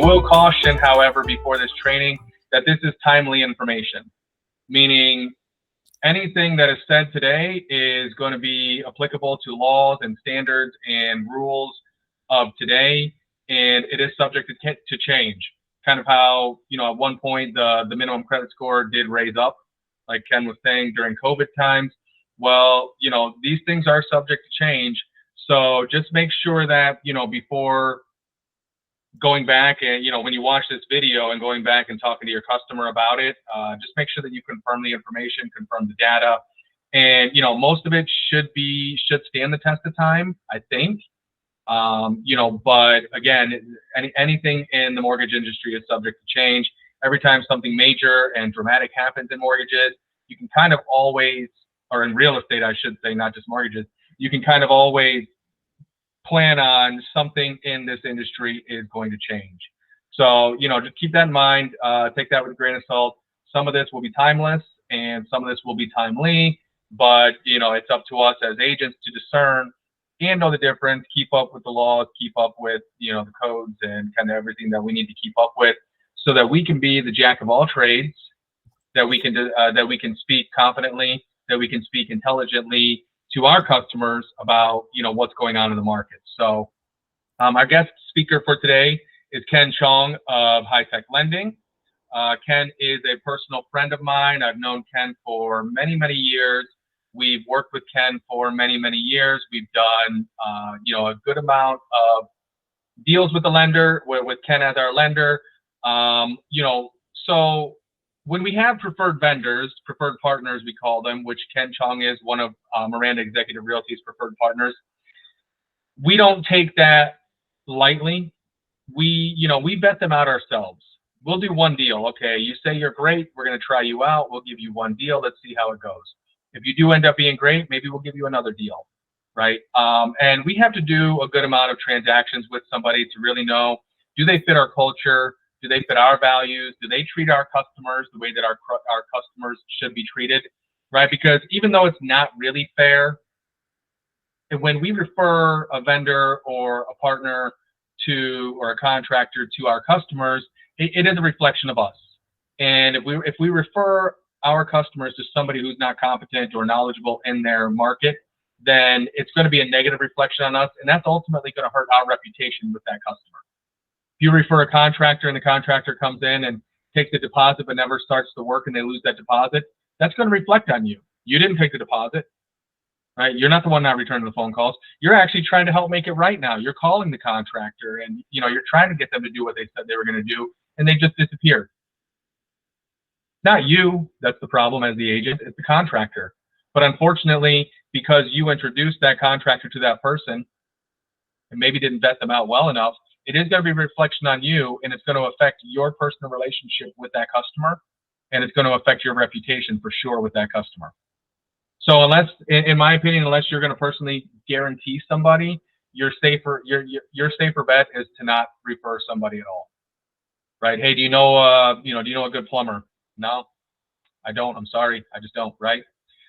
I will caution, however, before this training, that this is timely information, meaning anything that is said today is going to be applicable to laws and standards and rules of today, and it is subject to change. Kind of how, at one point the minimum credit score did raise up, like Ken was saying, during COVID times. Well, these things are subject to change. So just make sure that, before going back and, when you watch this video and going back and talking to your customer about it, just make sure that you confirm the information, confirm the data. And, most of it should stand the test of time, I think. But again, anything in the mortgage industry is subject to change. Every time something major and dramatic happens in mortgages, you can kind of always, or in real estate, I should say, not just mortgages, you can kind of always plan on something in this industry is going to change. So, just keep that in mind. Take that with a grain of salt. Some of this will be timeless and some of this will be timely, but, it's up to us as agents to discern and know the difference, keep up with the laws, keep up with, the codes and kind of everything that we need to keep up with so that we can be the jack of all trades, that we can speak confidently, that we can speak intelligently to our customers about, what's going on in the market. So our guest speaker for today is Ken Chong of High Tech Lending. Ken is a personal friend of mine. I've known Ken for many, many years. We've worked with Ken for many, many years. We've done, a good amount of deals with the lender, with Ken as our lender. So when we have preferred vendors, preferred partners, we call them, which Ken Chong is one of Miranda Executive Realty's preferred partners, we don't take that lightly. We vet them out ourselves. We'll do one deal. Okay, you say you're great. We're going to try you out. We'll give you one deal. Let's see how it goes. If you do end up being great, maybe we'll give you another deal, right? And we have to do a good amount of transactions with somebody to really know, do they fit our culture? Do they fit our values? Do they treat our customers the way that our customers should be treated, right? Because even though it's not really fair, when we refer a vendor or a partner or a contractor to our customers, it is a reflection of us. And if we refer our customers to somebody who's not competent or knowledgeable in their market, then it's going to be a negative reflection on us, and that's ultimately going to hurt our reputation with that customer. If you refer a contractor and the contractor comes in and takes the deposit but never starts the work and they lose that deposit, that's going to reflect on you. You didn't take the deposit, right? You're not the one not returning the phone calls. You're actually trying to help make it right now. You're calling the contractor and you're trying to get them to do what they said they were going to do, and they just disappeared. Not you, that's the problem as the agent, it's the contractor. But unfortunately, because you introduced that contractor to that person and maybe didn't vet them out well enough, it is going to be a reflection on you, and it's going to affect your personal relationship with that customer, and it's going to affect your reputation for sure with that customer. So unless, in my opinion, unless you're going to personally guarantee somebody, your safer bet is to not refer somebody at all. Right? Hey, do you know a good plumber? No, I don't. I'm sorry. I just don't, right?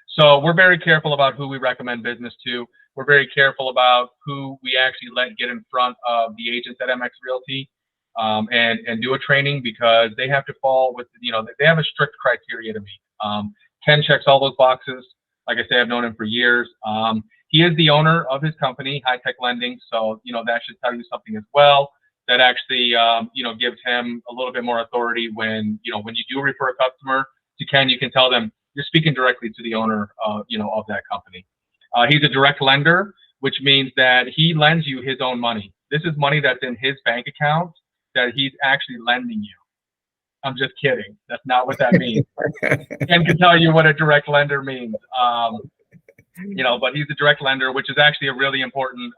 So we're very careful about who we recommend business to. We're very careful about who we actually let get in front of the agents at MX Realty and do a training, because they have to fall with, they have a strict criteria to meet. Ken checks all those boxes. Like I say, I've known him for years. He is the owner of his company, High Tech Lending. So, that should tell you something as well. That actually, gives him a little bit more authority when you do refer a customer to Ken, you can tell them you're speaking directly to the owner, of that company. He's a direct lender, which means that he lends you his own money. This is money that's in his bank account that he's actually lending you. I'm just kidding. That's not what that means. Ken can tell you what a direct lender means. But he's a direct lender, which is actually a really important,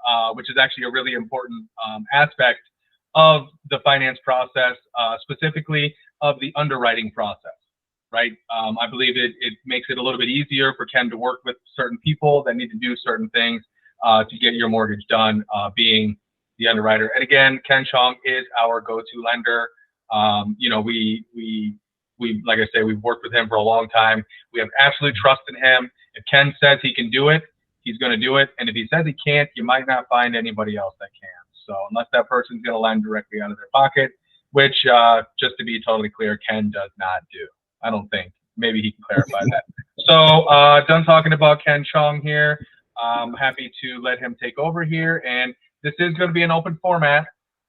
aspect of the finance process, specifically of the underwriting process, right? I believe it makes it a little bit easier for Ken to work with certain people that need to do certain things to get your mortgage done, being the underwriter. And again, Ken Chong is our go-to lender. We like I say, we've worked with him for a long time. We have absolute trust in him. If Ken says he can do it, he's going to do it. And if he says he can't, you might not find anybody else that can. So unless that person's going to lend directly out of their pocket, which, just to be totally clear, Ken does not do. I don't think. Maybe he can clarify that. So done talking about Ken Chung here. I'm happy to let him take over here. And this is going to be an open format.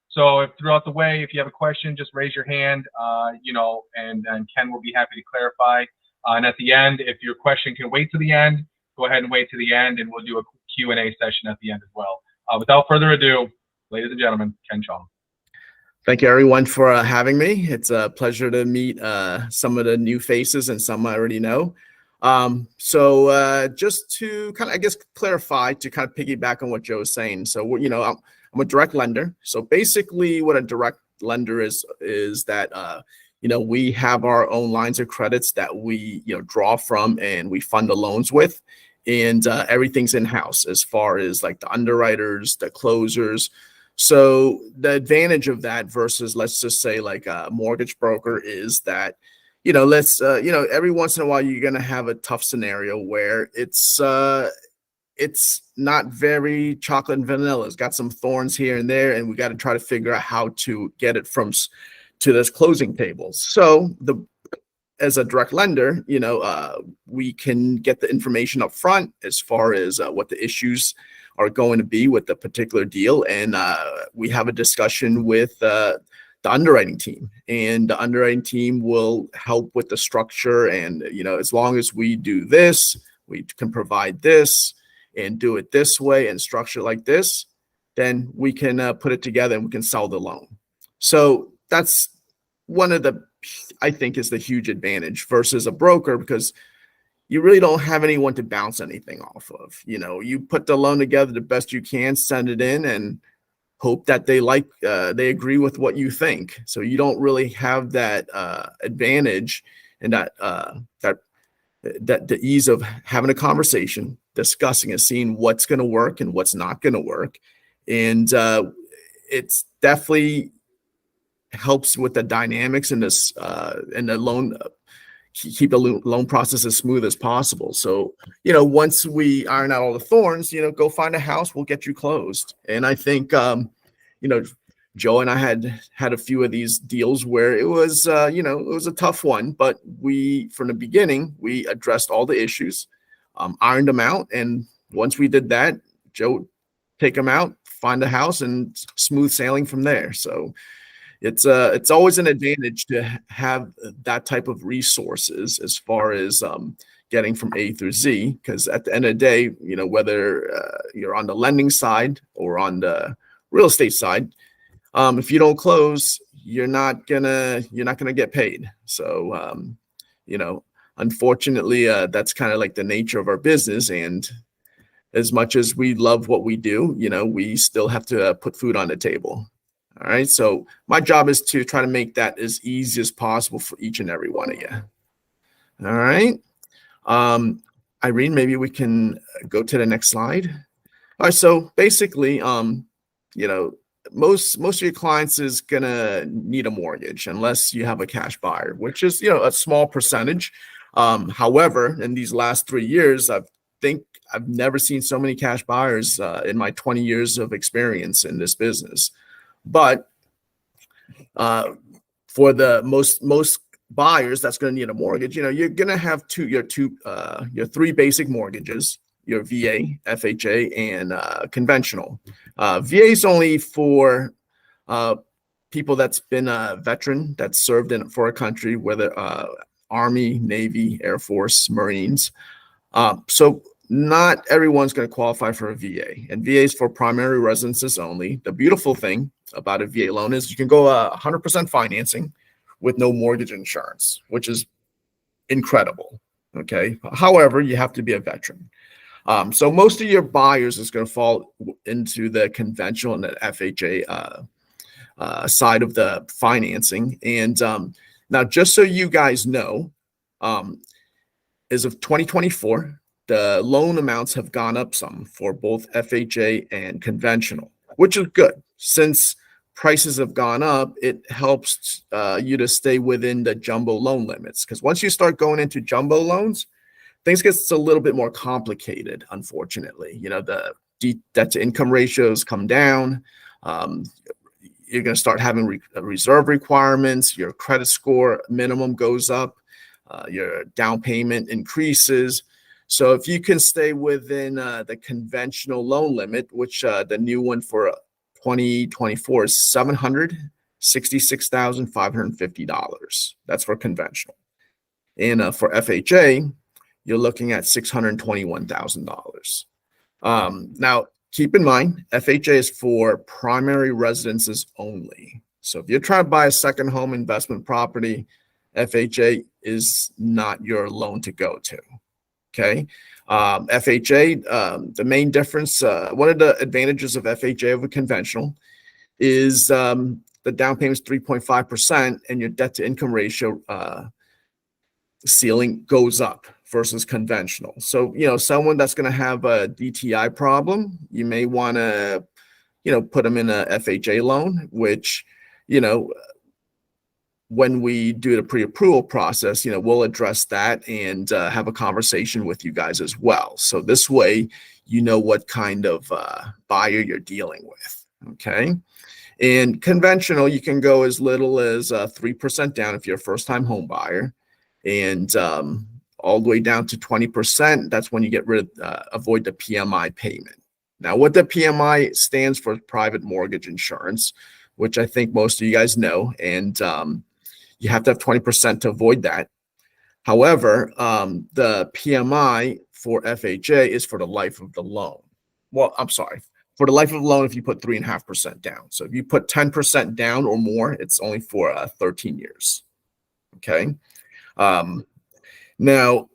So if throughout the way, if you have a question, just raise your hand, and Ken will be happy to clarify. And at the end, if your question can wait to the end, go ahead and wait to the end, and we'll do a Q&A session at the end as well. Without further ado, ladies and gentlemen, Ken Chung. Thank you, everyone, for having me. It's a pleasure to meet some of the new faces and some I already know. So just to kind of, I guess, clarify, to kind of piggyback on what Joe was saying. So, I'm a direct lender. So basically what a direct lender is that, we have our own lines of credits that we, draw from and we fund the loans with. And everything's in-house as far as like the underwriters, the closers. So the advantage of that versus, let's just say, like a mortgage broker is that, every once in a while you're going to have a tough scenario where it's not very chocolate and vanilla. It's got some thorns here and there, and we got to try to figure out how to get it to this closing table. So as a direct lender, we can get the information up front as far as what the issues are going to be with the particular deal. And we have a discussion with the underwriting team, and the underwriting team will help with the structure. And, as long as we do this, we can provide this and do it this way and structure like this, then we can put it together and we can sell the loan. So that's one of the, I think, is the huge advantage versus a broker, because you really don't have anyone to bounce anything off of. You put the loan together the best you can, send it in, and hope that they agree with what you think. So you don't really have that advantage and that the ease of having a conversation, discussing and seeing what's going to work and what's not going to work. And it's definitely helps with the dynamics in this and the loan, keep the loan process as smooth as possible. So, once we iron out all the thorns, go find a house, we'll get you closed. And I think, Joe and I had a few of these deals where it was, it was a tough one, but from the beginning, we addressed all the issues, ironed them out. And once we did that, Joe, take them out, find a house, and smooth sailing from there. So it's always an advantage to have that type of resources as far as getting from A through Z, because at the end of the day, whether you're on the lending side or on the real estate side, if you don't close, you're not gonna get paid. So unfortunately, that's kind of like the nature of our business. And as much as we love what we do, we still have to put food on the table. All right. So my job is to try to make that as easy as possible for each and every one of you. All right. Irene, maybe we can go to the next slide. All right. So basically, most of your clients is going to need a mortgage unless you have a cash buyer, which is, a small percentage. However, in these last 3 years, I think I've never seen so many cash buyers in my 20 years of experience in this business. But for the most buyers that's going to need a mortgage, you're going to have your three basic mortgages: your VA, FHA, and conventional. VA is only for people that's been a veteran, that's served for a country, whether Army, Navy, Air Force, Marines. So not everyone's going to qualify for a VA, and VA is for primary residences only. The beautiful thing about a VA loan is you can go 100% financing with no mortgage insurance, which is incredible. Okay. However, you have to be a veteran. So most of your buyers is going to fall into the conventional and the FHA side of the financing. And now, just so you guys know, as of 2024, the loan amounts have gone up some for both FHA and conventional, which is good. Since prices have gone up, it helps you to stay within the jumbo loan limits. Because once you start going into jumbo loans, things gets a little bit more complicated, unfortunately. The debt to income ratios come down. you're going to start having reserve requirements. Your credit score minimum goes up. Your down payment increases. So if you can stay within the conventional loan limit, which the new one for 2024 is $766,550. That's for conventional. And for FHA, you're looking at $621,000. Now, keep in mind, FHA is for primary residences only. So if you're trying to buy a second home investment property, FHA is not your loan to go to. Okay. FHA, the main difference, one of the advantages of FHA over conventional is the down payment is 3.5% and your debt to income ratio ceiling goes up versus conventional. So, someone that's going to have a DTI problem, you may want to, put them in a FHA loan, which, when we do the pre-approval process, we'll address that and have a conversation with you guys as well. So this way, what kind of buyer you're dealing with. Okay. And conventional, you can go as little as 3% down if you're a first-time home buyer, and all the way down to 20%. That's when you get rid of, avoid the PMI payment. Now, what the PMI stands for, private mortgage insurance, which I think most of you guys know, and you have to have 20% to avoid that. However, the PMI for FHA is for the life of the loan. Well, I'm sorry, for the life of the loan if you put 3.5% down. So if you put 10% down or more, it's only for 13 years. Okay. Now,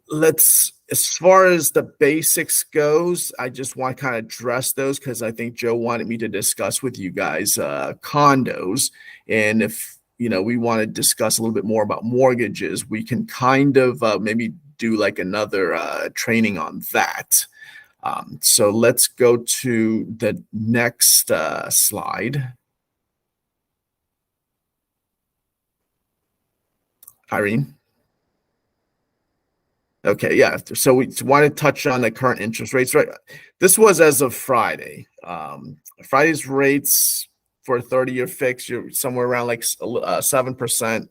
as far as the basics goes, I just want to kind of address those because I think Joe wanted me to discuss with you guys condos. And if we want to discuss a little bit more about mortgages, we can kind of maybe do like another training on that. So let's go to the next slide. Irene. Okay, yeah. So we want to touch on the current interest rates, right? This was as of Friday. Friday's rates for a 30-year fix, you're somewhere around like 7%,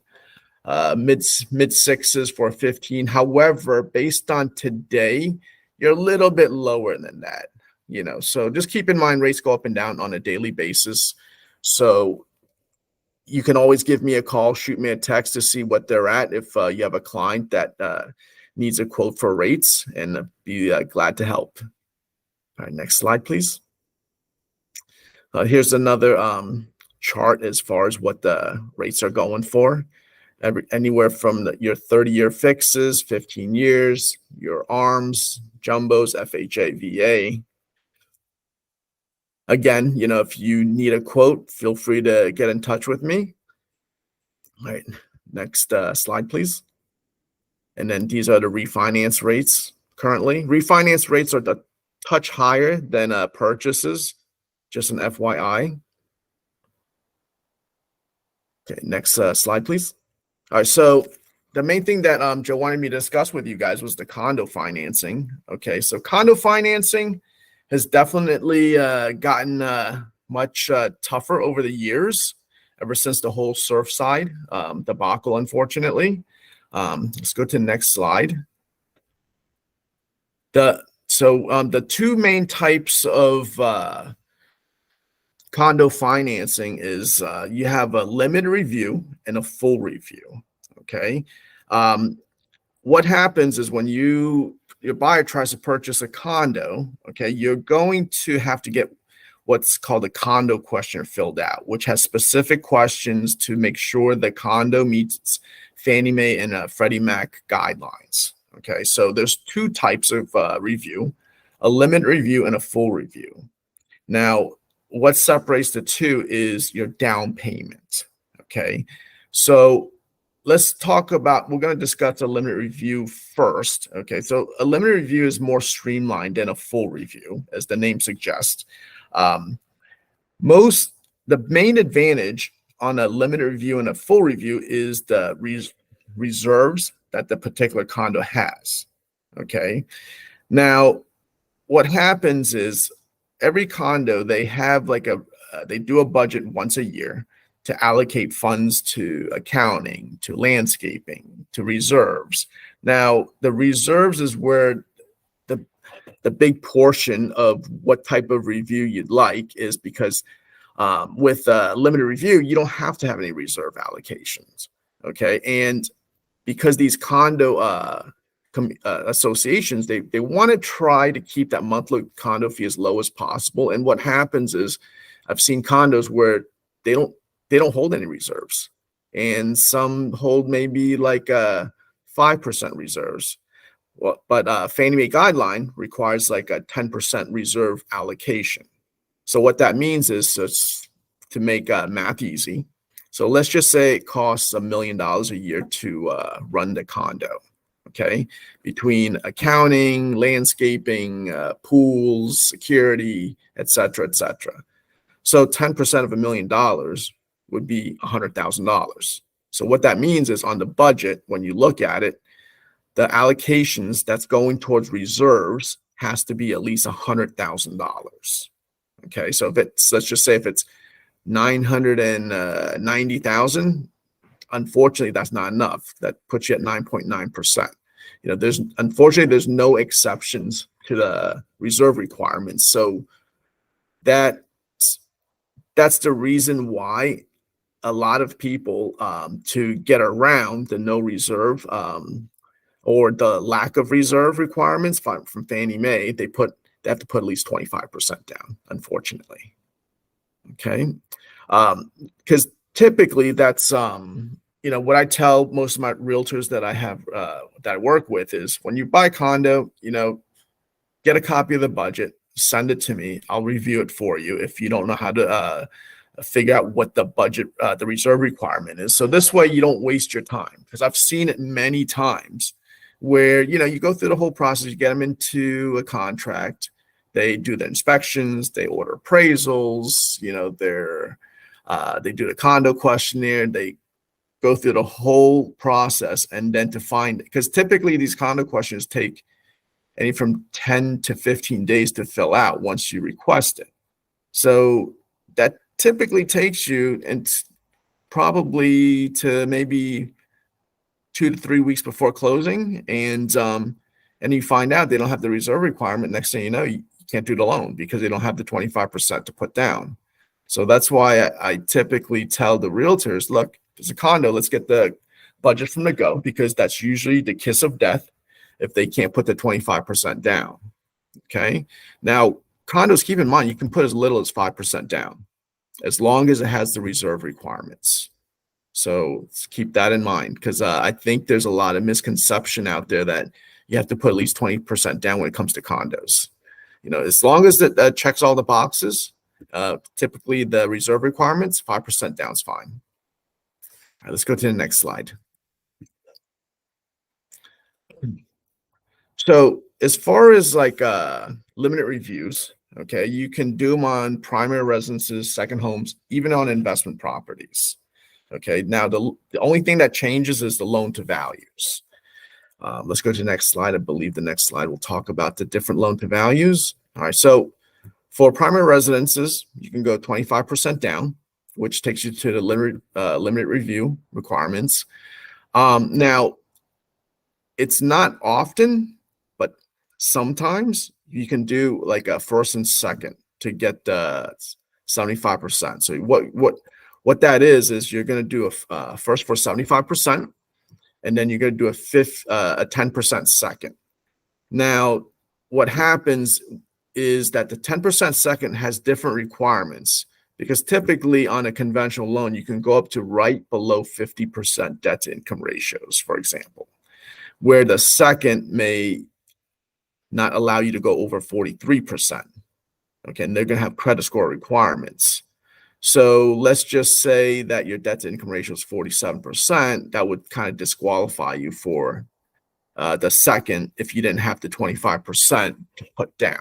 mid sixes for 15. However, based on today, you're a little bit lower than that. So just keep in mind rates go up and down on a daily basis. So you can always give me a call, shoot me a text to see what they're at if you have a client that needs a quote for rates, and be glad to help. All right, next slide, please. Here's another chart as far as what the rates are going for. Anywhere from your 30-year fixes, 15 years, your ARMs, jumbos, FHA, VA. Again, if you need a quote, feel free to get in touch with me. All right, next slide, please. And then these are the refinance rates currently. Refinance rates are a touch higher than purchases, just an FYI. Okay, next slide, please. All right, so the main thing that Joe wanted me to discuss with you guys was the condo financing. Okay, so condo financing has definitely gotten much tougher over the years, ever since the whole Surfside debacle, unfortunately. Let's go to the next slide. The two main types of condo financing is you have a limited review and a full review. Okay. What happens is when your buyer tries to purchase a condo, okay, you're going to have to get what's called a condo questionnaire filled out, which has specific questions to make sure the condo meets Fannie Mae and Freddie Mac guidelines. Okay, so there's two types of review, a limited review and a full review. Now, what separates the two is your down payment. Okay, so let's talk about, we're going to discuss a limited review first. Okay, so a limited review is more streamlined than a full review, as the name suggests. The main advantage on a limited review and a full review is the reserves that the particular condo has. Okay, now what happens is every condo, they have like they do a budget once a year to allocate funds to accounting, to landscaping, to reserves. Now, the reserves is where the big portion of what type of review you'd like is, because with limited review, you don't have to have any reserve allocations. Okay. And because these condo associations, they want to try to keep that monthly condo fee as low as possible. And what happens is I've seen condos where they don't hold any reserves, and some hold maybe like 5% reserves. Well, but Fannie Mae guideline requires like a 10% reserve allocation. So what that means is, to make math easy, so let's just say it costs $1 million a year to run the condo. Okay, between accounting, landscaping, pools, security, et cetera, et cetera. So 10% of $1 million would be $100,000. So what that means is, on the budget, when you look at it, the allocations that's going towards reserves has to be at least $100,000. Okay, so if it's, let's just say if it's 990,000, unfortunately that's not enough. That puts you at 9.9%. Unfortunately there's no exceptions to the reserve requirements. So that's the reason why a lot of people, to get around the no reserve or the lack of reserve requirements from Fannie Mae, they have to put at least 25% down, unfortunately. Okay. Because typically that's, what I tell most of my realtors that I have, that I work with is, when you buy a condo, get a copy of the budget, send it to me. I'll review it for you if you don't know how to figure out what the budget, the reserve requirement is. So this way you don't waste your time, because I've seen it many times where, you go through the whole process, you get them into a contract, they do the inspections, they order appraisals, they do the condo questionnaire, they go through the whole process, and then to find, because typically these condo questions take any from 10 to 15 days to fill out once you request it. So that typically takes you and probably to maybe 2 to 3 weeks before closing, and you find out they don't have the reserve requirement. Next thing you know, you can't do the loan because they don't have the 25% to put down. So that's why I typically tell the realtors, look, there's a condo, let's get the budget from the go, because that's usually the kiss of death if they can't put the 25% down. Okay. Now, condos, keep in mind, you can put as little as 5% down as long as it has the reserve requirements. So keep that in mind, because I think there's a lot of misconception out there that you have to put at least 20% down when it comes to condos. As long as it checks all the boxes, typically the reserve requirements, 5% down is fine. All right, let's go to the next slide. So as far as like limited reviews, okay, you can do them on primary residences, second homes, even on investment properties. Okay, now the only thing that changes is the loan to values. Let's go to the next slide. I believe the next slide will talk about the different loan to values. All right, so for primary residences, you can go 25% down, which takes you to the limited review requirements. Now, it's not often, but sometimes you can do like a first and second to get 75%. So what that is you're going to do a first for 75%, and then you're going to do a 10% second. Now, what happens is that the 10% second has different requirements, because typically on a conventional loan, you can go up to right below 50% debt to income ratios, for example, where the second may not allow you to go over 43%. Okay, and they're going to have credit score requirements. So let's just say that your debt to income ratio is 47%. That would kind of disqualify you for the second if you didn't have the 25% to put down.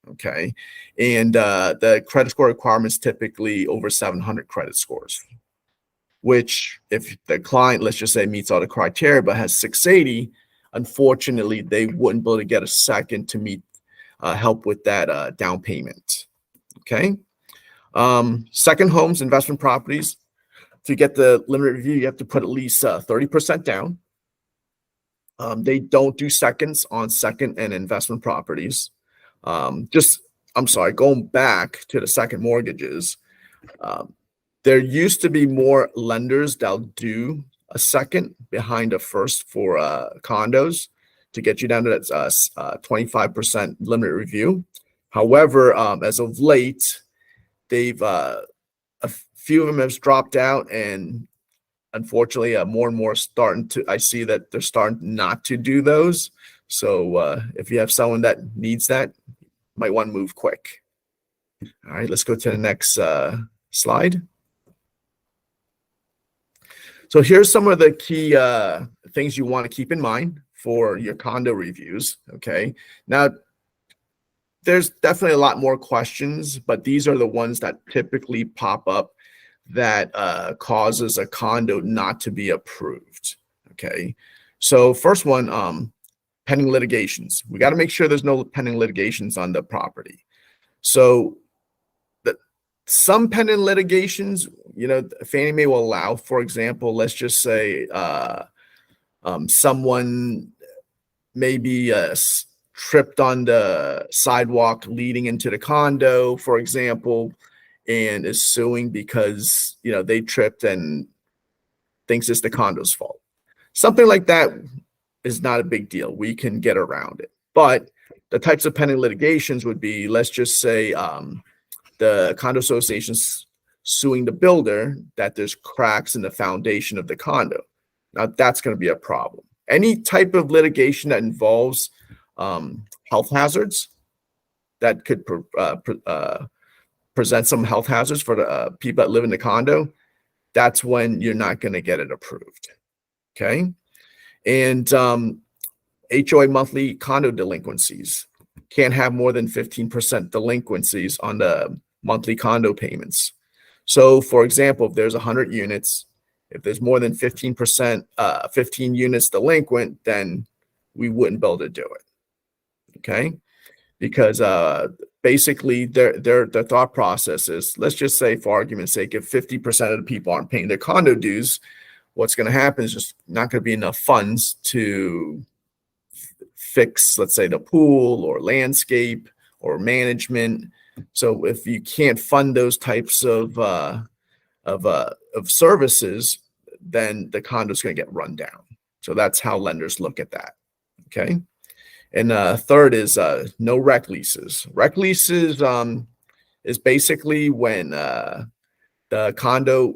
Okay, and the credit score requirements typically over 700 credit scores, which if the client, let's just say, meets all the criteria but has 680, unfortunately they wouldn't be able to get a second to meet help with that down payment. Okay. Second homes, investment properties. To get the limited review, you have to put at least 30% down. They don't do seconds on second and investment properties. Going back to the second mortgages, there used to be more lenders that'll do a second behind a first for condos to get you down to that 25% limited review. However, as of late, they've a few of them have dropped out, and unfortunately, more and more I see that they're starting not to do those. So if you have someone that needs that, you might want to move quick. All right, let's go to the next slide. So here's some of the key things you want to keep in mind for your condo reviews. Okay, now there's definitely a lot more questions, but these are the ones that typically pop up that causes a condo not to be approved. Okay, so first one, pending litigations. We got to make sure there's no pending litigations on the property. So some pending litigations, Fannie Mae will allow. For example, let's just say someone maybe tripped on the sidewalk leading into the condo, for example, and is suing because they tripped and thinks it's the condo's fault. Something like that is not a big deal. We can get around it. But the types of pending litigations would be, let's just say the condo association's suing the builder that there's cracks in the foundation of the condo. Now that's going to be a problem. Any type of litigation that involves health hazards that could present some health hazards for the people that live in the condo, that's when you're not going to get it approved. Okay. And HOA monthly condo delinquencies. Can't have more than 15% delinquencies on the monthly condo payments. So for example, if there's 100 units, if there's more than 15%, 15 units delinquent, then we wouldn't be able to do it. Okay. Because basically their thought process is, let's just say for argument's sake, if 50% of the people aren't paying their condo dues, what's going to happen is just not going to be enough funds to fix, let's say, the pool or landscape or management. So if you can't fund those types of services, then the condo is going to get run down. So that's how lenders look at that. Okay. And third is no rec leases. Rec leases is basically when the condo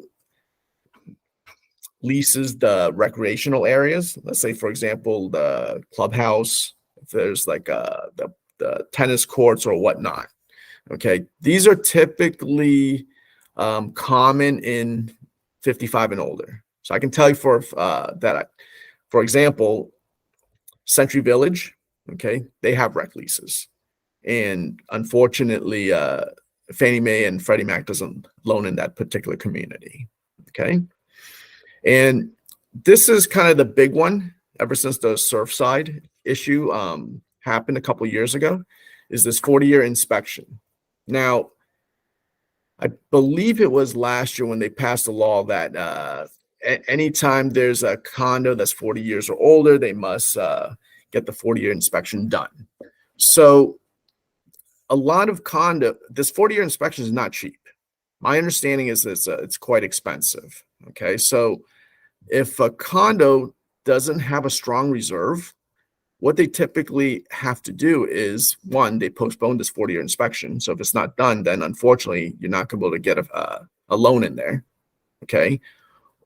leases the recreational areas. Let's say, for example, the clubhouse, if there's like the tennis courts or whatnot. Okay, these are typically common in 55 and older. So I can tell you for example, Century Village, okay, they have rec leases, and unfortunately, Fannie Mae and Freddie Mac doesn't loan in that particular community. Okay. And this is kind of the big one ever since the Surfside issue happened a couple of years ago, is this 40-year inspection. Now, I believe it was last year when they passed a law that anytime there's a condo that's 40 years or older, they must get the 40-year inspection done. So a lot of this 40-year inspection is not cheap. My understanding is it's quite expensive. Okay, so if a condo doesn't have a strong reserve, what they typically have to do is, one, they postpone this 40-year inspection. So if it's not done, then unfortunately, you're not going to be able to get a loan in there. Okay,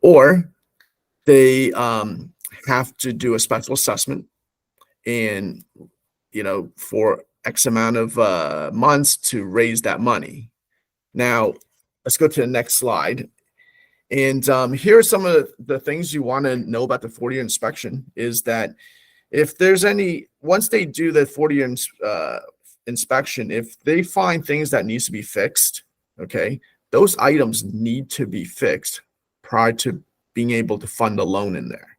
or they have to do a special assessment, and for X amount of months to raise that money. Now, let's go to the next slide. And here are some of the things you want to know about the 40-year inspection is that if there's once they do the 40-year inspection, if they find things that needs to be fixed, okay, those items need to be fixed prior to being able to fund a loan in there.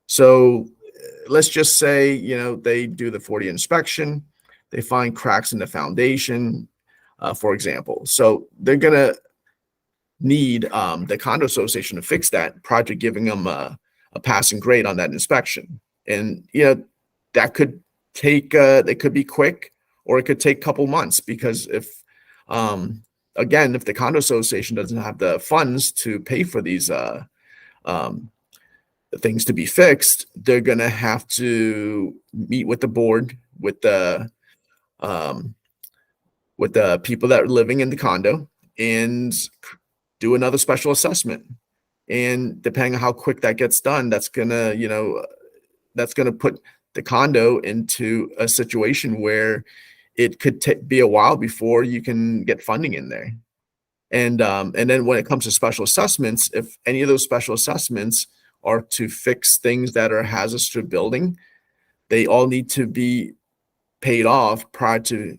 So let's just say, they do the 40-year inspection, they find cracks in the foundation, for example. So they're gonna need the condo association to fix that prior to giving them a passing grade on that inspection. And that could take it could be quick, or it could take a couple months, because if the condo association doesn't have the funds to pay for these things to be fixed, they're gonna have to meet with the board, with the people that are living in the condo, and do another special assessment. And depending on how quick that gets done, that's gonna put the condo into a situation where it could be a while before you can get funding in there. And then when it comes to special assessments, if any of those special assessments are to fix things that are hazardous to a building, they all need to be paid off prior to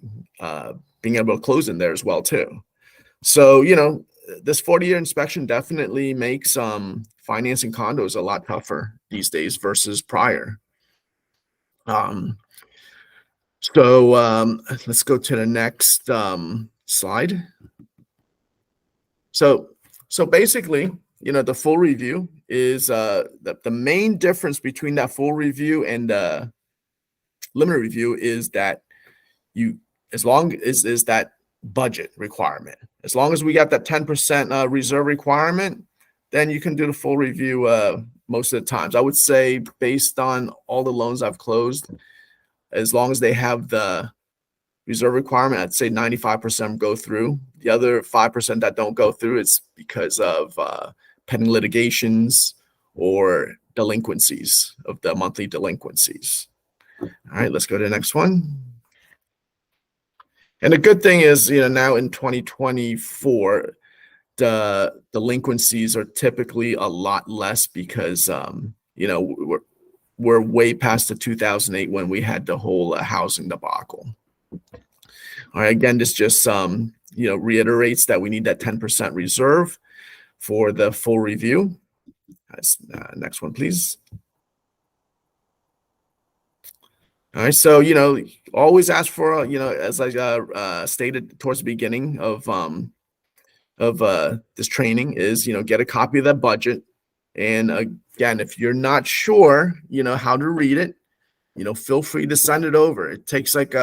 being able to close in there as well too. So this 40-year inspection definitely makes financing condos a lot tougher these days versus prior. So let's go to the next slide. So basically, the full review is the main difference between that full review and the limited review is that as long as is that budget requirement. As long as we got that 10% reserve requirement, then you can do the full review most of the times. I would say, based on all the loans I've closed, as long as they have the reserve requirement, I'd say 95% go through. The other 5% that don't go through is because of pending litigations or delinquencies of the monthly delinquencies. All right, let's go to the next one. And the good thing is, now in 2024, the delinquencies are typically a lot less because, we're way past the 2008 when we had the whole housing debacle. All right, again, this just, reiterates that we need that 10% reserve for the full review. Next one, please. All right, so always ask for as I stated towards the beginning of this training is get a copy of that budget, and again, if you're not sure how to read it, feel free to send it over. It takes like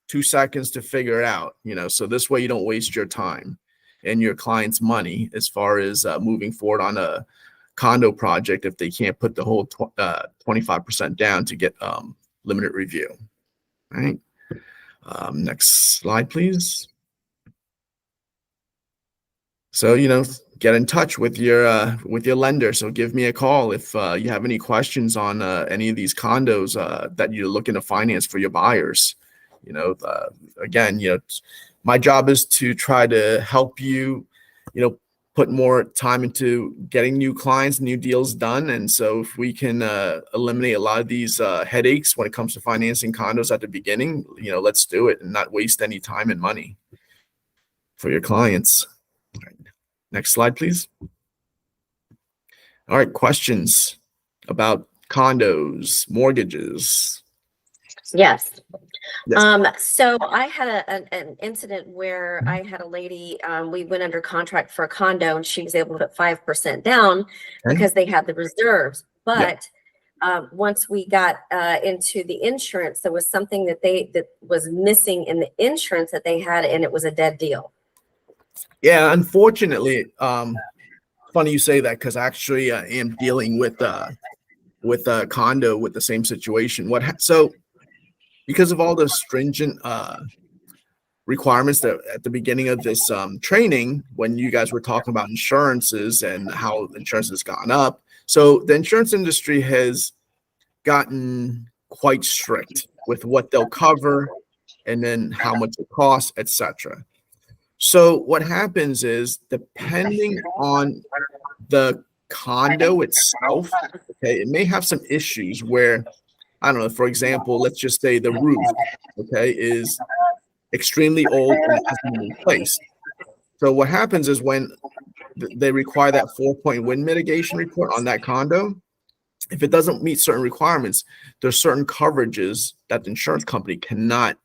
2 seconds to figure it out, so this way you don't waste your time and your client's money as far as moving forward on a condo project if they can't put the whole 25% down to get limited review. All right. Next slide, please. So, get in touch with your lender. So give me a call if you have any questions on any of these condos that you're looking to finance for your buyers. Again, my job is to try to help you, put more time into getting new clients, new deals done. And so if we can eliminate a lot of these headaches when it comes to financing condos at the beginning, let's do it and not waste any time and money for your clients. All right. Next slide, please. All right, questions about condos, mortgages? Yes. Yes. So I had an incident where I had a lady, we went under contract for a condo and she was able to put 5% down because they had the reserves. But once we got into the insurance, there was something that was missing in the insurance that they had, and it was a dead deal. Yeah, unfortunately, funny you say that, because actually I am dealing with a condo with the same situation. So because of all the stringent requirements that at the beginning of this training, when you guys were talking about insurances and how insurance has gone up, so the insurance industry has gotten quite strict with what they'll cover and then how much it costs, etc. So what happens is, depending on the condo itself, okay, it may have some issues where, I don't know, for example, let's just say the roof, okay, is extremely old and it hasn't been replaced. So what happens is, when they require that 4-point wind mitigation report on that condo, if it doesn't meet certain requirements, there's certain coverages that the insurance company cannot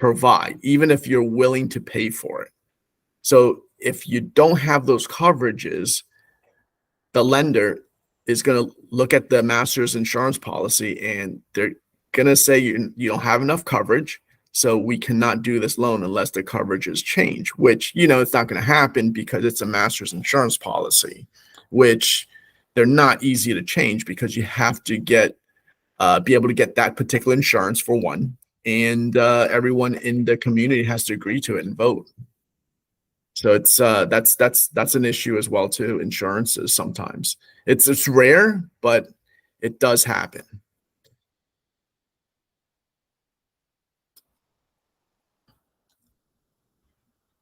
provide, even if you're willing to pay for it. So if you don't have those coverages, the lender is going to look at the master's insurance policy and they're going to say you don't have enough coverage. So we cannot do this loan unless the coverages change, which, it's not going to happen because it's a master's insurance policy, which they're not easy to change because you have to be able to get that particular insurance for one. And everyone in the community has to agree to it and vote. So it's that's an issue as well too. Insurances sometimes it's rare, but it does happen.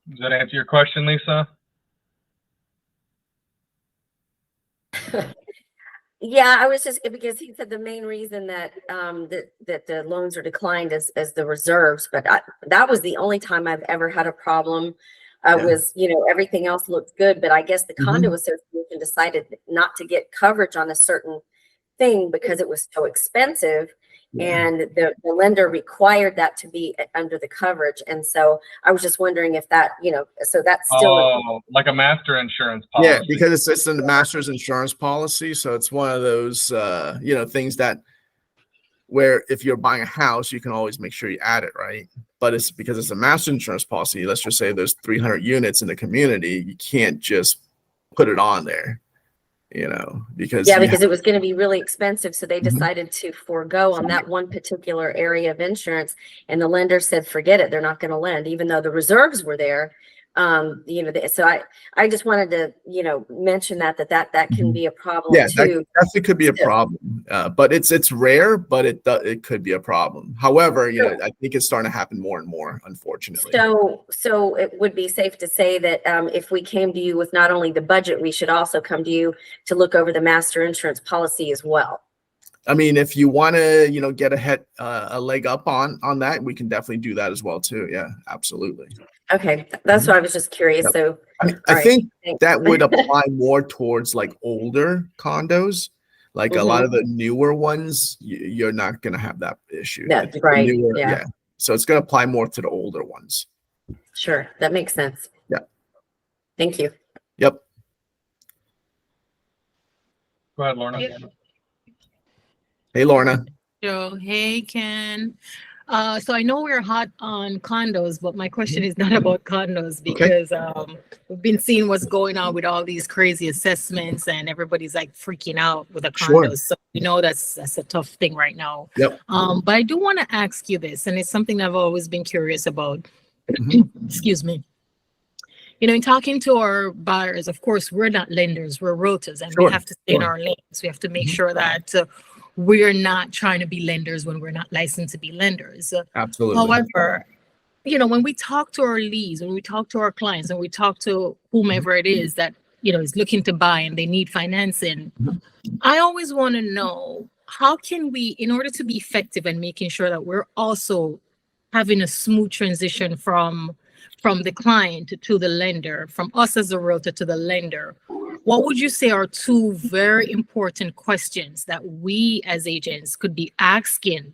Does that answer your question, Lisa? Yeah, I was just because he said the main reason that that the loans are declined as the reserves, but that was the only time I've ever had a problem. Was everything else looked good, but I guess the condo association decided not to get coverage on a certain thing because it was so expensive. And the lender required that to be under the coverage. And so I was just wondering if that, so that's still like a master insurance policy. Yeah, because it's in the master's insurance policy. So it's one of those, things that where if you're buying a house, you can always make sure you add it, right? But it's because it's a master insurance policy. Let's just say there's 300 units in the community. You can't just put it on there. Because because it was going to be really expensive. So they decided to forego on that one particular area of insurance. And the lender said, forget it. They're not going to lend, even though the reserves were there. So I just wanted to, mention that can be a problem too. That definitely could be a problem. But it's rare, but it could be a problem. However, I think it's starting to happen more and more, unfortunately. So it would be safe to say that if we came to you with not only the budget, we should also come to you to look over the master insurance policy as well. I mean, if you want to, get a leg up on that, we can definitely do that as well too. Yeah, absolutely. Okay, that's why I was just curious. Yep. So I think that would apply more towards like older condos, like a lot of the newer ones. You're not going to have that issue. That's right. Yeah. So it's going to apply more to the older ones. Sure, that makes sense. Yeah. Thank you. Yep. Go ahead, Lorna. Hey, Lorna. So, hey, Ken. So I know we're hot on condos, but my question is not about condos because we've been seeing what's going on with all these crazy assessments and everybody's like freaking out with the condos. So that's a tough thing right now. Yep. But I do want to ask you this, and it's something I've always been curious about. Excuse me. In talking to our buyers, of course, we're not lenders, we're realtors, and we have to stay in our lanes. We have to make sure that we're not trying to be lenders when we're not licensed to be lenders. Absolutely. However, when we talk to our leads, when we talk to our clients, and we talk to whomever it is that, is looking to buy and they need financing, I always want to know, how can we, in order to be effective and making sure that we're also having a smooth transition from the client to the lender, from us as a realtor to the lender, what would you say are two very important questions that we as agents could be asking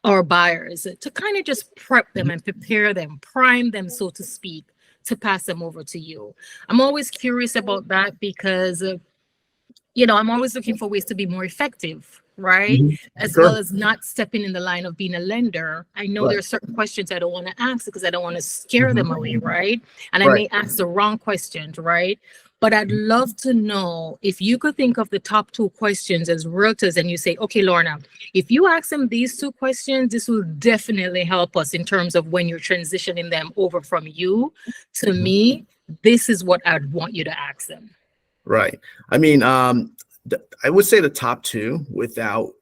our buyers to kind of just prep them and prepare them, prime them, so to speak, to pass them over to you? I'm always curious about that because, I'm always looking for ways to be more effective, right? As well as not stepping in the line of being a lender. I know there are certain questions I don't want to ask because I don't want to scare them away, right? And I may ask the wrong questions, right? But I'd love to know if you could think of the top two questions as realtors and you say, okay, Lorna, if you ask them these two questions, this will definitely help us in terms of when you're transitioning them over from you to me. This is what I'd want you to ask them. Right. I mean, I would say the top two without,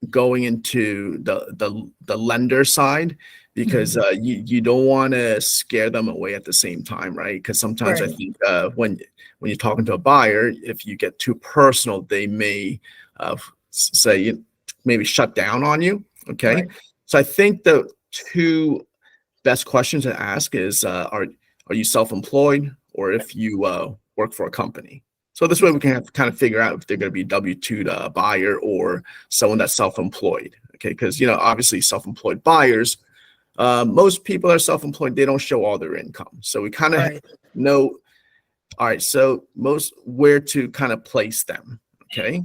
going into the lender side, because you don't want to scare them away at the same time, right? Because sometimes I think when you're talking to a buyer, if you get too personal, they may say maybe shut down on you. Okay, so I think the two best questions to ask is are you self-employed, or if you work for a company? So this way we can kind of figure out if they're going to be W-2 to a buyer or someone that's self-employed. Okay, because obviously self-employed buyers, Most people are self-employed, they don't show all their income. So we kind of Right. know, all right, so where to kind of place them. Okay.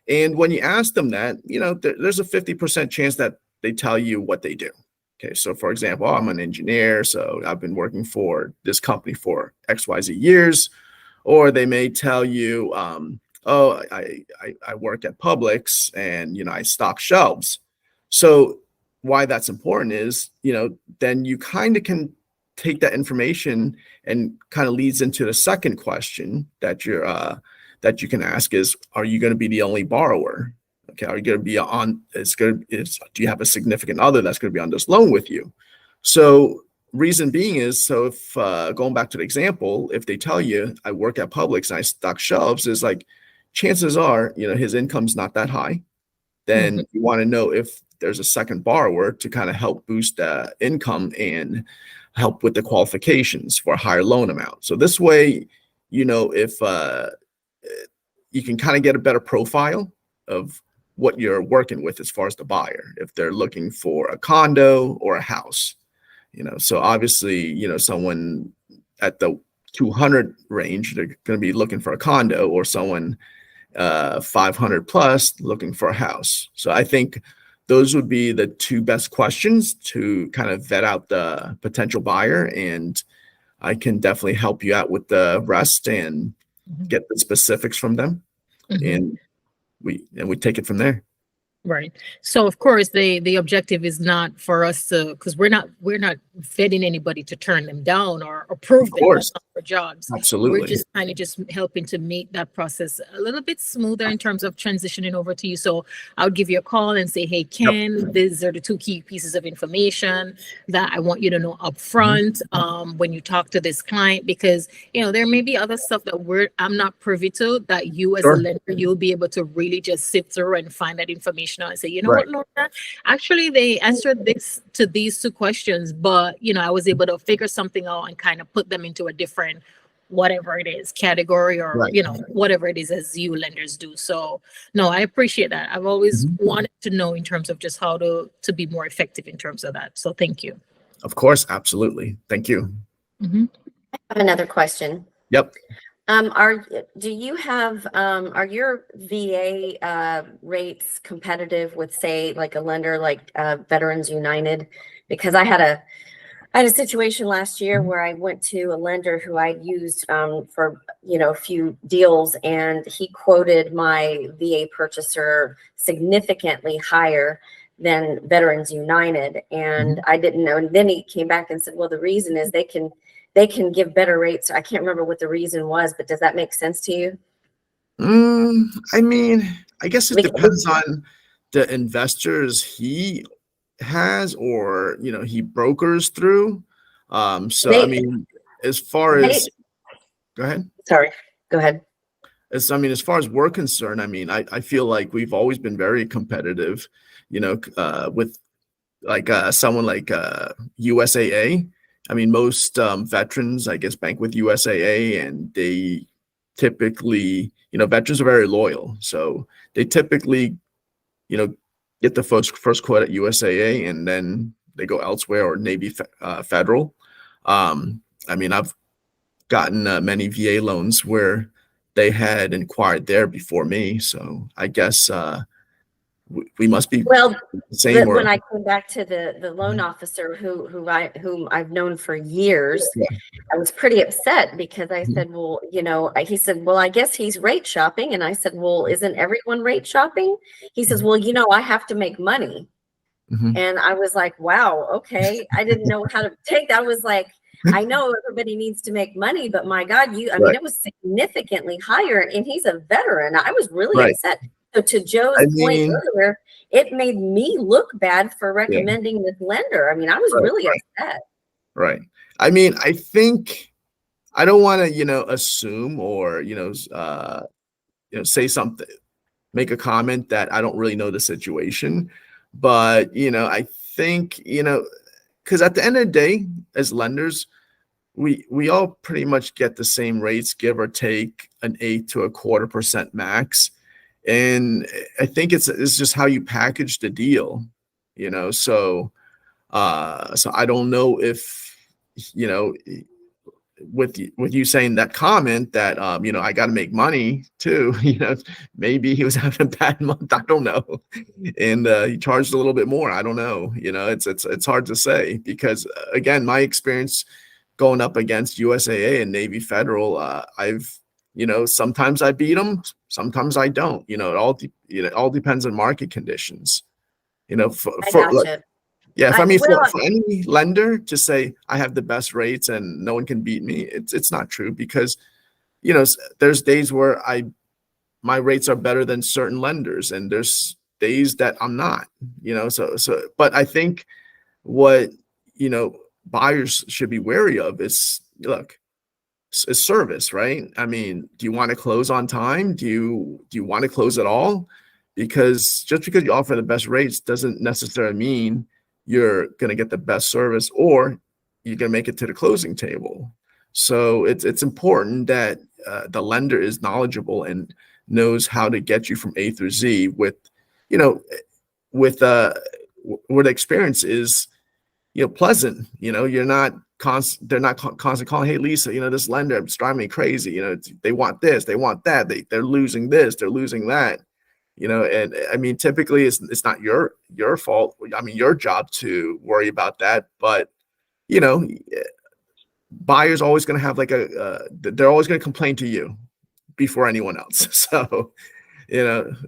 And when you ask them that, there's a 50% chance that they tell you what they do. Okay. So for example, I'm an engineer, so I've been working for this company for XYZ years. Or they may tell you, oh, I work at Publix and, I stock shelves. So why that's important is, then you kind of can take that information and kind of leads into the second question that that you can ask is, are you going to be the only borrower? Okay. Are you going to be do you have a significant other that's going to be on this loan with you? So reason being is, so if going back to the example, if they tell you I work at Publix and I stock shelves, is like chances are, his income's not that high. Then you want to know if there's a second borrower to kind of help boost the income and help with the qualifications for a higher loan amount. So this way, if you can kind of get a better profile of what you're working with as far as the buyer, if they're looking for a condo or a house. So obviously, someone at the 200 range, they're going to be looking for a condo, or someone 500 plus looking for a house. So I think those would be the two best questions to kind of vet out the potential buyer. And I can definitely help you out with the rest and get the specifics from them. And we take it from there. Right. So of course the objective is not for us to, because we're not vetting anybody to turn them down or approve them for jobs. Absolutely. We're just kind of just helping to make that process a little bit smoother in terms of transitioning over to you. So I would give you a call and say, hey, Ken, these are the two key pieces of information that I want you to know up front when you talk to this client, because there may be other stuff that I'm not privy to that you as a lender, you'll be able to really just sit through and find that information and say, what, Lorna, actually they answered these two questions, but I was able to figure something out and kind of put them into a different whatever it is category or whatever it is as you lenders do. So no, I appreciate that. I've always wanted to know in terms of just how to be more effective in terms of that. So thank you. Of course, absolutely. Thank you. I have another question. Yep. Are your VA rates competitive with, say, like a lender like Veterans United? Because I had a situation last year where I went to a lender who I used for a few deals, and he quoted my VA purchaser significantly higher than Veterans United, and I didn't know. And then he came back and said, well, the reason is they can give better rates. I can't remember what the reason was, but does that make sense to you? I mean, I guess it depends on the investors he has or, he brokers through. I mean, as far as, go ahead. Sorry, go ahead. As far as we're concerned, I feel like we've always been very competitive, with like someone like USAA. Most veterans, I guess, bank with USAA, and they typically, veterans are very loyal. So they typically, get the first quote at USAA, and then they go elsewhere, or Navy Federal. I've gotten many VA loans where they had inquired there before me. So I guess we must be the same. When I came back to the loan officer whom I've known for years, I was pretty upset because I said, well, he said, well, I guess he's rate shopping. And I said, well, isn't everyone rate shopping? He says, well, I have to make money. And I was like, wow, okay. I didn't know how to take that. I was like, I know everybody needs to make money, but my God, it was significantly higher, and he's a veteran. I was really upset. So to Joe's point earlier, it made me look bad for recommending this lender. I was really upset. Right. I think I don't want to, assume or, say something, make a comment that I don't really know the situation. But, I think, because at the end of the day, as lenders, we all pretty much get the same rates, give or take an 8 to a 0.25% max. And I think it's just how you package the deal, So So I don't know if, you know, with you saying that comment that I got to make money too, maybe he was having a bad month, I don't know, and he charged a little bit more, I don't know. It's hard to say, because again, my experience going up against USAA and Navy Federal, I've sometimes I beat them, sometimes I don't. It all depends on market conditions. I For gotcha. yeah, I, well, for any lender to say I have the best rates and no one can beat me, it's not true, because there's days where my rates are better than certain lenders, and there's days that I'm not. But I think what buyers should be wary of is, look, is service, right? I mean, do you want to close on time? Do you want to close at all? Because just because you offer the best rates doesn't necessarily mean you're going to get the best service or you're going to make it to the closing table. So it's important that the lender is knowledgeable and knows how to get you from A through Z with where the experience is pleasant. You're not they're not constantly calling, hey Lisa, this lender is driving me crazy. They want this, they want that, they're losing this, they're losing that. And I mean, typically it's not your fault. I mean, your job to worry about that, but buyers always going to have they're always going to complain to you before anyone else. So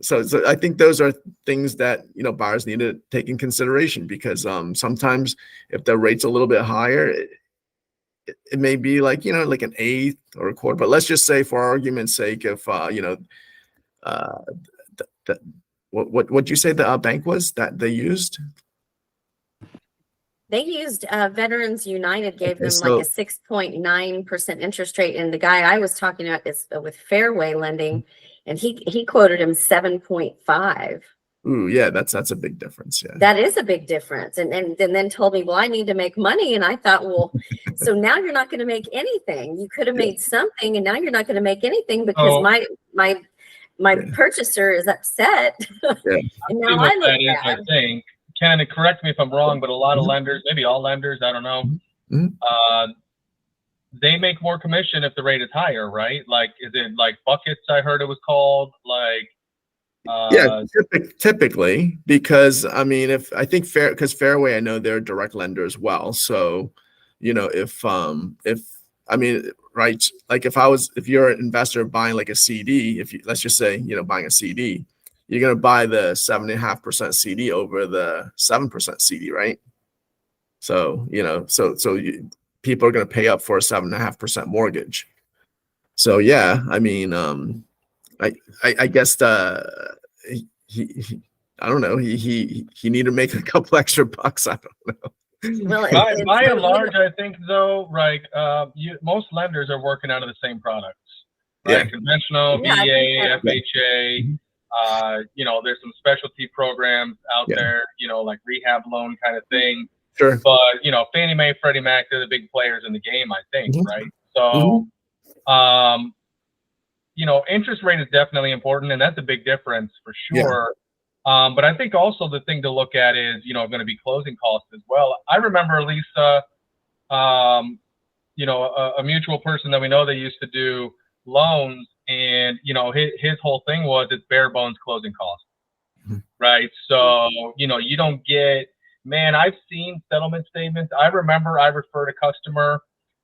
so I think those are things that buyers need to take in consideration, because sometimes if the rate's a little bit higher, it may be like an eighth or a quarter. But let's just say, for argument's sake, if what you say the bank was that they used? they used Veterans United gave Okay, them so- like a 6.9% interest rate, and the guy I was talking about is with Fairway Lending, and he quoted him 7.5. Ooh, yeah, that's a big difference. Yeah. That is a big difference. And then told me, well, I need to make money. And I thought, well, so now you're not going to make anything. You could have made something, and now you're not going to make anything because Oh. my purchaser is upset. Yeah. And See now what I look that is, I bad. think. Ken, correct me if I'm wrong, but a lot of lenders, maybe all lenders, I don't know, Mhm. they make more commission if the rate is higher, right? Like, is it like buckets? I heard it was called, like. Yeah, typically, because I mean, because Fairway, I know they're a direct lender as well. So, if I mean, right, like if you're an investor buying like a CD, let's just say, buying a CD, you're gonna buy the 7.5% CD over the 7% CD, right? So, people are gonna pay up for a 7.5% mortgage. So yeah, I mean, I guess he I don't know, he need to make a couple extra bucks. I don't know. Well, By and large, I think though, like most lenders are working out of the same products, right? Yeah. Conventional, Yeah, I VA, think FHA. There's some specialty programs out Yeah. there, like rehab loan kind of thing. Sure. But Fannie Mae, Freddie Mac, they're the big players in the game, I think, Mhm. right? So, interest rate is definitely important, and that's a big difference for sure. But I think also the thing to look at is, going to be closing costs as well. I remember Lisa, a mutual person that we know that used to do loans, and his whole thing was it's bare bones closing costs, right? So you don't get. Man, I've seen settlement statements. I remember I referred a customer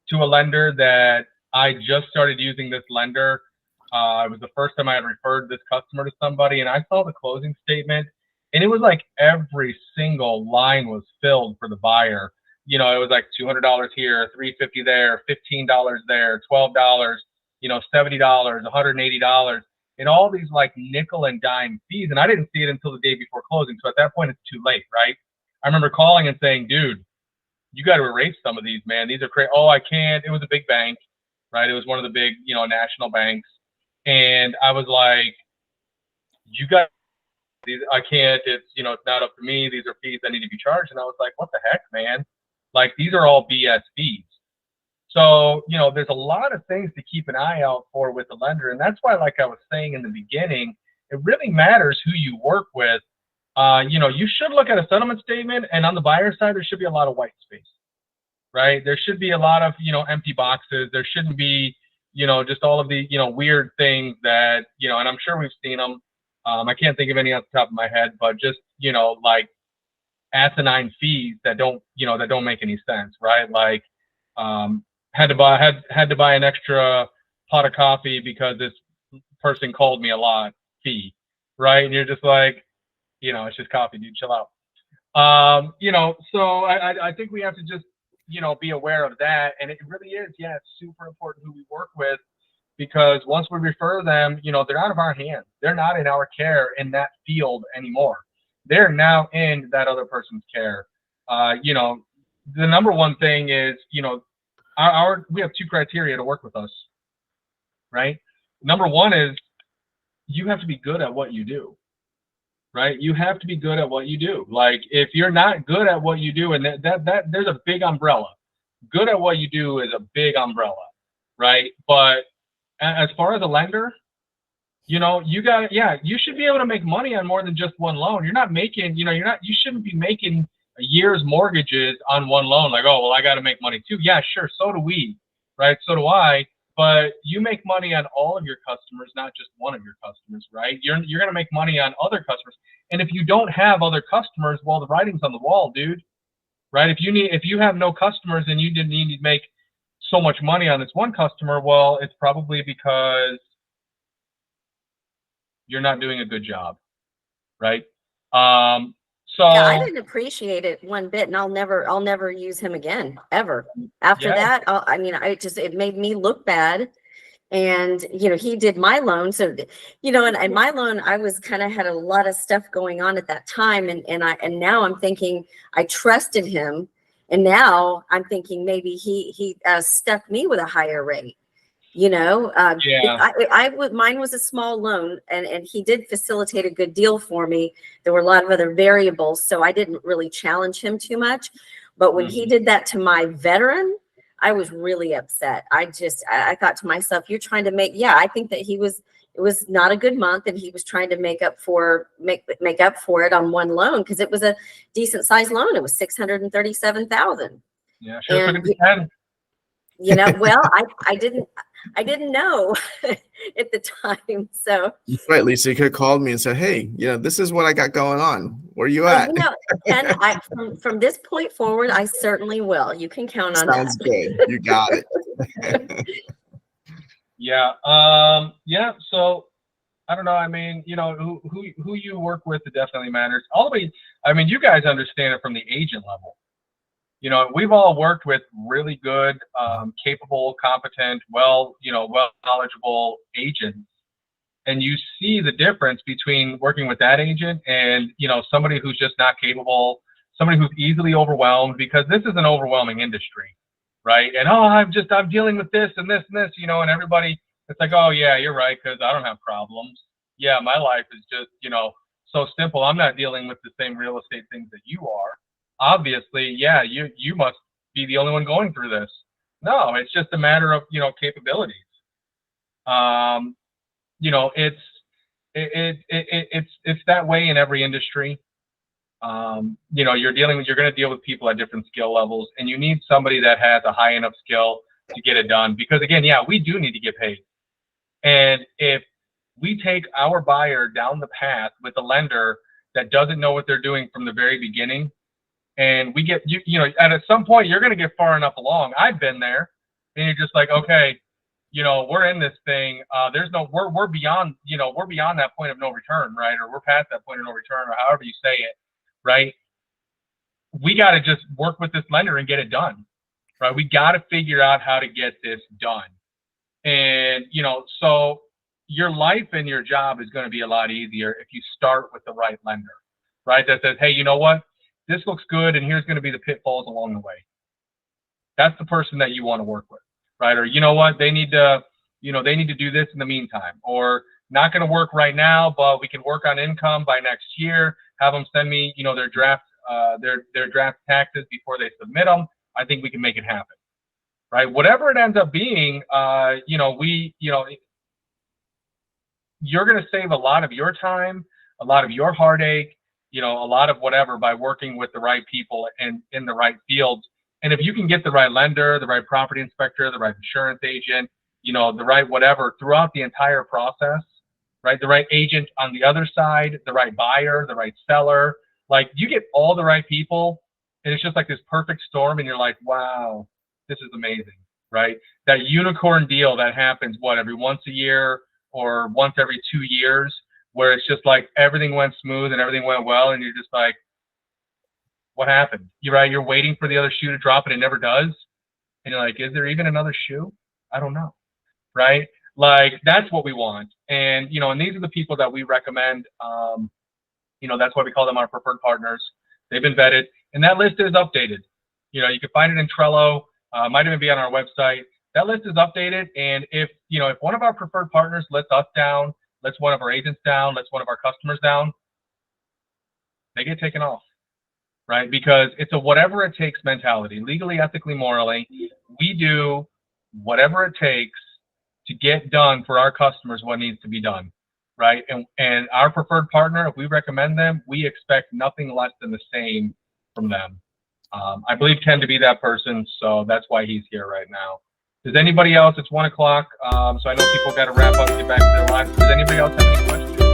to a lender that I just started using this lender. It was the first time I had referred this customer to somebody, and I saw the closing statement, and it was like every single line was filled for the buyer. It was like $200 here, $350 there, $15 there, $12, $70, $180, and all these like nickel and dime fees. And I didn't see it until the day before closing. So at that point, it's too late, right? I remember calling and saying, dude, you got to erase some of these, man. These are crazy. Oh, I can't. It was a big bank, right? It was one of the big, national banks. And I was like, you got these. I can't. It's, it's not up to me. These are fees that need to be charged. And I was like, what the heck, man? Like, these are all BS fees. So, there's a lot of things to keep an eye out for with the lender. And that's why, like I was saying in the beginning, it really matters who you work with. you should look at a settlement statement, and on the buyer side, there should be a lot of white space, right? There should be a lot of, empty boxes. There shouldn't be, just all of the, weird things that, and I'm sure we've seen them. I can't think of any off the top of my head, but just, like asinine fees that don't make any sense, right? Like, had to buy an extra pot of coffee because this person called me a lot fee, right? And you're just like, it's just coffee, dude, chill out. So I think we have to just, be aware of that. And it really is, it's super important who we work with, because once we refer them, they're out of our hands. They're not in our care in that field anymore. They're now in that other person's care. The number one thing is, we have 2 criteria to work with us, right? Number one is you have to be good at what you do, right? You have to be good at what you do. Like, if you're not good at what you do, and that there's a big umbrella. Good at what you do is a big umbrella, right? But as far as a lender, you should be able to make money on more than just one loan. You're not making, you shouldn't be making a year's mortgages on one loan. Like, oh, well, I got to make money too. Yeah, sure. So do we, right? So do I. But you make money on all of your customers, not just one of your customers, right? You're going to make money on other customers. And if you don't have other customers, well, the writing's on the wall, dude, right? If you have no customers and you didn't need to make so much money on this one customer, well, it's probably because you're not doing a good job, right? So I didn't appreciate it one bit, and I'll never use him again, ever. After that, it made me look bad. And, he did my loan. So, and my loan, I was kind of had a lot of stuff going on at that time. And now I'm thinking I trusted him. And now I'm thinking maybe he stuck me with a higher rate. Mine was a small loan, and he did facilitate a good deal for me. There were a lot of other variables, so I didn't really challenge him too much. But when he did that to my veteran, I was really upset. I thought to myself, you're trying to I think that it was not a good month, and he was trying to make up for it on one loan, because it was a decent sized loan. It was $637,000. Yeah, sure. And, well, I didn't know at the time. So right, Lisa, you could have called me and said, hey, this is what I got going on. Where are you at? And from this point forward, I certainly will. You can count on that. Sounds good. You got it. Yeah. So I don't know. I mean, who you work with, it definitely matters. You guys understand it from the agent level. We've all worked with really good, capable, competent, knowledgeable agents. And you see the difference between working with that agent and, somebody who's just not capable, somebody who's easily overwhelmed, because this is an overwhelming industry, right? And, I'm dealing with this and this and this, and everybody, it's like, oh yeah, you're right, because I don't have problems. Yeah, my life is just, so simple. I'm not dealing with the same real estate things that you are. Obviously, yeah, you must be the only one going through this. No, it's just a matter of, capabilities. It's that way in every industry. You're going to deal with people at different skill levels, and you need somebody that has a high enough skill to get it done, because again, we do need to get paid. And if we take our buyer down the path with a lender that doesn't know what they're doing from the very beginning, and we get, and at some point you're going to get far enough along. I've been there, and you're just like, okay, we're in this thing. We're beyond, we're beyond that point of no return, right? Or we're past that point of no return, or however you say it, right? We got to just work with this lender and get it done, right? We got to figure out how to get this done. And, so your life and your job is going to be a lot easier if you start with the right lender, right? That says, hey, you know what? This looks good, and here's going to be the pitfalls along the way. That's the person that you want to work with, right? Or, you know what, they need to do this in the meantime, or not going to work right now, but we can work on income by next year. Have them send me, their draft taxes before they submit them. I think we can make it happen, right? Whatever it ends up being, you're going to save a lot of your time, a lot of your heartache. you know, a lot of whatever by working with the right people and in the right fields. And if you can get the right lender, the right property inspector, the right insurance agent, you know, the right whatever throughout the entire process, right? The right agent on the other side, the right buyer, the right seller, like you get all the right people and it's just like this perfect storm and you're like, wow, this is amazing, right? That unicorn deal that happens, what, every once a year or once every 2 years, where it's just like everything went smooth and everything went well. And you're just like, what happened? You're right. You're waiting for the other shoe to drop and it never does. And you're like, is there even another shoe? I don't know. Right? Like that's what we want. And, you know, and these are the people that we recommend. You know, that's why we call them our preferred partners. They've been vetted and that list is updated. You know, you can find it in Trello, might even be on our website. That list is updated. And if, you know, if one of our preferred partners lets us down, lets one of our agents down, lets one of our customers down, they get taken off, right? Because it's a whatever it takes mentality, legally, ethically, morally. We do whatever it takes to get done for our customers what needs to be done, right? And our preferred partner, if we recommend them, we expect nothing less than the same from them. I believe Ken to be that person, so that's why he's here right now. Does anybody else? It's 1 o'clock, so I know people got to wrap up and get back to their lives. Does anybody else have any questions?